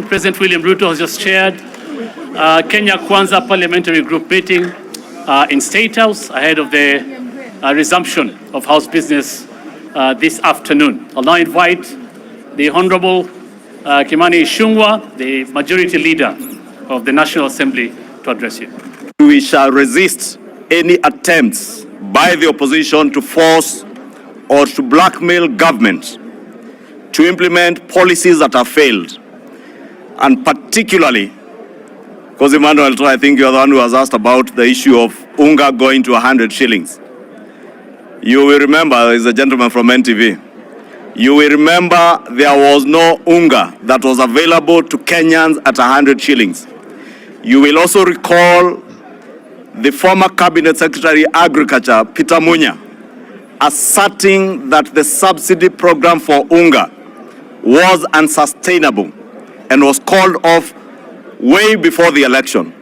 President William Ruto has just chaired Kenya Kwanza Parliamentary Group meeting in State House ahead of the resumption of House business this afternoon. I'll now invite the Honorable Kimani Ichung'wah, the Majority Leader of the National Assembly, to address you. We shall resist any attempts by the opposition to force or to blackmail government to implement policies that have failed. And particularly, because Emmanuel, I think you're the one who has asked about the issue of unga going to 100 shillings. You will remember, there's a gentleman from NTV. You will remember there was no unga that was available to Kenyans at 100 shillings. You will also recall the former Cabinet Secretary Agriculture, Peter Munya, asserting that the subsidy program for unga was unsustainable and was called off way before the election.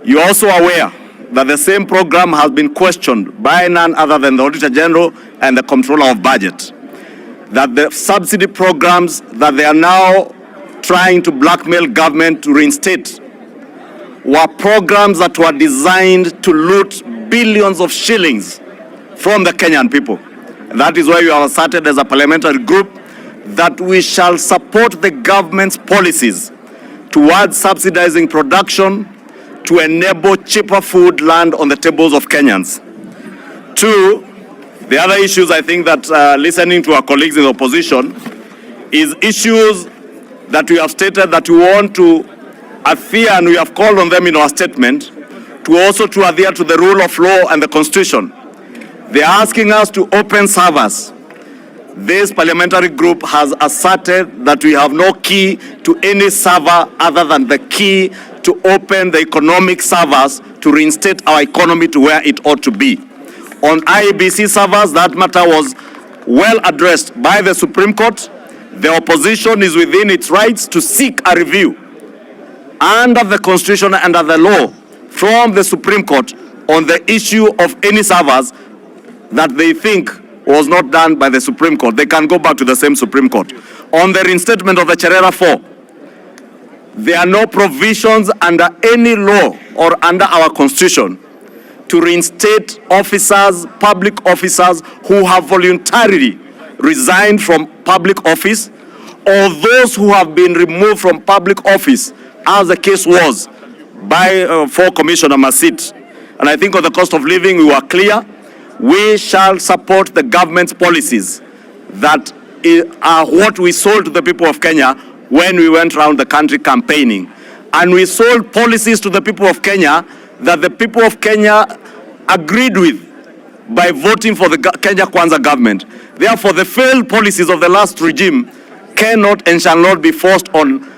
You're also aware that the same program has been questioned by none other than the Auditor General and the Comptroller of Budget. That the subsidy programs that they are now trying to blackmail government to reinstate were programs that were designed to loot billions of shillings from the Kenyan people. And that is why we have asserted as a parliamentary group that we shall support the government's policies towards subsidizing production to enable cheaper food land on the tables of Kenyans. Two, the other issues I think that listening to our colleagues in the opposition is issues that we have stated that we want to adhere, and we have called on them in our statement to also to adhere to the rule of law and the Constitution. They are asking us to open servers. This parliamentary group has asserted that we have no key to any server other than the key to open the economic servers to reinstate our economy to where it ought to be. On IEBC servers, that matter was well addressed by the Supreme Court. The opposition is within its rights to seek a review under the Constitution and under the law from the Supreme Court on the issue of any servers that they think was not done by the Supreme Court. They can go back to the same Supreme Court. On the reinstatement of the Cherera 4, there are no provisions under any law or under our Constitution to reinstate officers, public officers who have voluntarily resigned from public office, or those who have been removed from public office, as the case was by for Commissioner Masit. And I think on the cost of living, we were clear. We shall support the government's policies that are what we sold to the people of Kenya when we went around the country campaigning. And we sold policies to the people of Kenya that the people of Kenya agreed with by voting for the Kenya Kwanza government. Therefore, the failed policies of the last regime cannot and shall not be forced on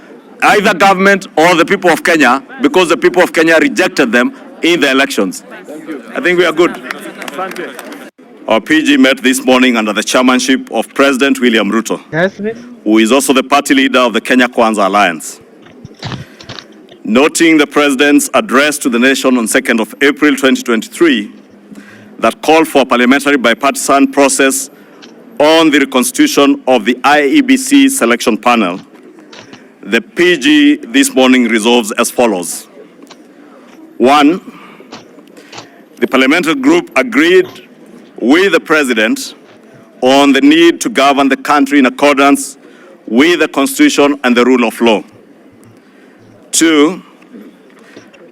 either government or the people of Kenya, because the people of Kenya rejected them in the elections. Thank you. I think we are good. Our PG met this morning under the chairmanship of President William Ruto, who is also the party leader of the Kenya Kwanza Alliance. Noting the President's address to the nation on 2nd of April 2023 that called for a parliamentary bipartisan process on the reconstitution of the IEBC selection panel, the PG this morning resolves as follows. 1, the parliamentary group agreed with the President on the need to govern the country in accordance with the Constitution and the rule of law. 2,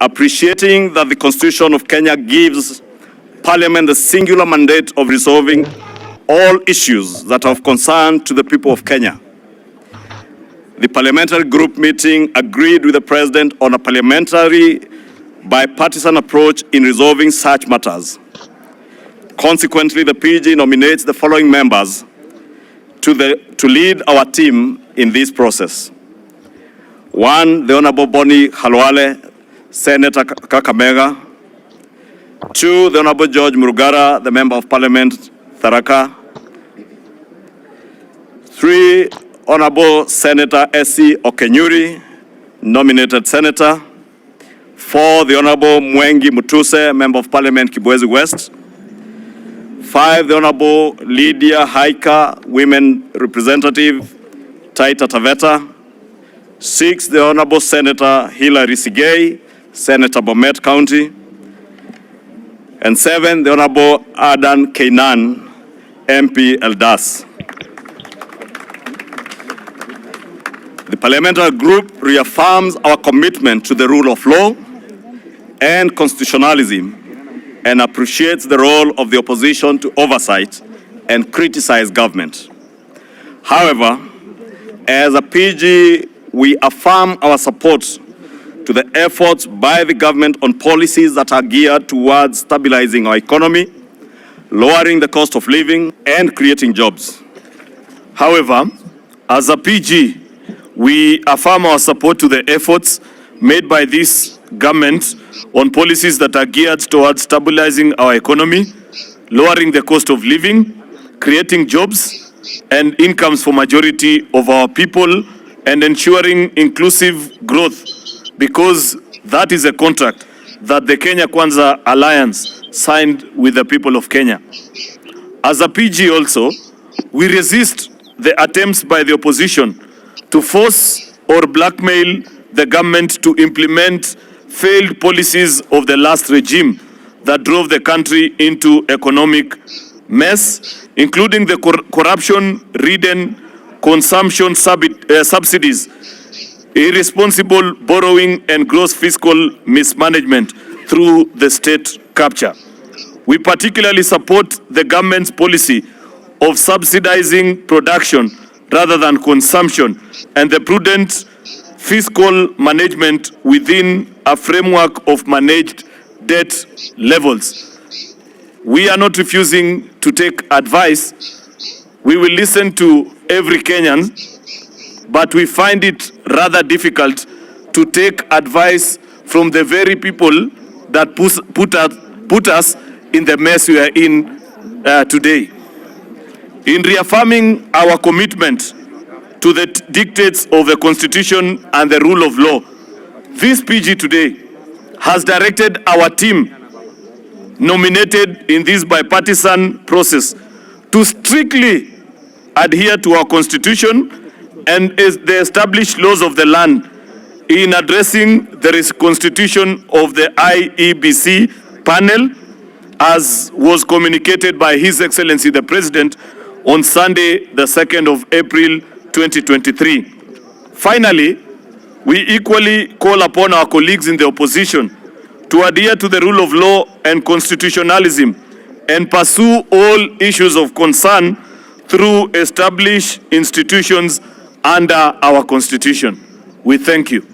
appreciating that the Constitution of Kenya gives Parliament the singular mandate of resolving all issues that are of concern to the people of Kenya. The parliamentary group meeting agreed with the President on a parliamentary bipartisan approach in resolving such matters. Consequently, the PG nominates the following members to lead our team in this process. 1, the Honorable Boni Khalwale, Senator Kakamega. 2, the Honorable George Murugara, the Member of Parliament, Tharaka. 3, Honorable Senator S.C. Okenyuri, nominated Senator. 4, the Honorable Mwengi Mutuse, Member of Parliament, Kibwezi West. 5, the Honorable Lydia Haika, Women Representative, Taita Taveta. 6, the Honorable Senator Hilary Sigei, Senator Bomet County. And 7, the Honorable Adan Keinan, MP Eldas. The parliamentary group reaffirms our commitment to the rule of law and constitutionalism and appreciates the role of the opposition to oversight and criticize government. However, as a PG, we affirm our support to the efforts by the government on policies that are geared towards stabilizing our economy, lowering the cost of living, and creating jobs. However, as a PG, we affirm our support to the efforts made by this government on policies that are geared towards stabilizing our economy, lowering the cost of living, creating jobs and incomes for majority of our people, and ensuring inclusive growth, because that is a contract that the Kenya Kwanza Alliance signed with the people of Kenya. As a PG also, we resist the attempts by the opposition to force or blackmail the government to implement failed policies of the last regime that drove the country into economic mess, including the corruption-ridden consumption subsidies, irresponsible borrowing, and gross fiscal mismanagement through the state capture. We particularly support the government's policy of subsidizing production rather than consumption, and the prudent fiscal management within a framework of managed debt levels. We are not refusing to take advice. We will listen to every Kenyan, but we find it rather difficult to take advice from the very people that put us in the mess we are in today. In reaffirming our commitment to the dictates of the Constitution and the rule of law, this PG today has directed our team nominated in this bipartisan process to strictly adhere to our Constitution and the established laws of the land in addressing the reconstitution of the IEBC panel, as was communicated by His Excellency the President on Sunday, the 2nd of April, 2023. Finally, we equally call upon our colleagues in the opposition to adhere to the rule of law and constitutionalism and pursue all issues of concern through established institutions under our Constitution. We thank you.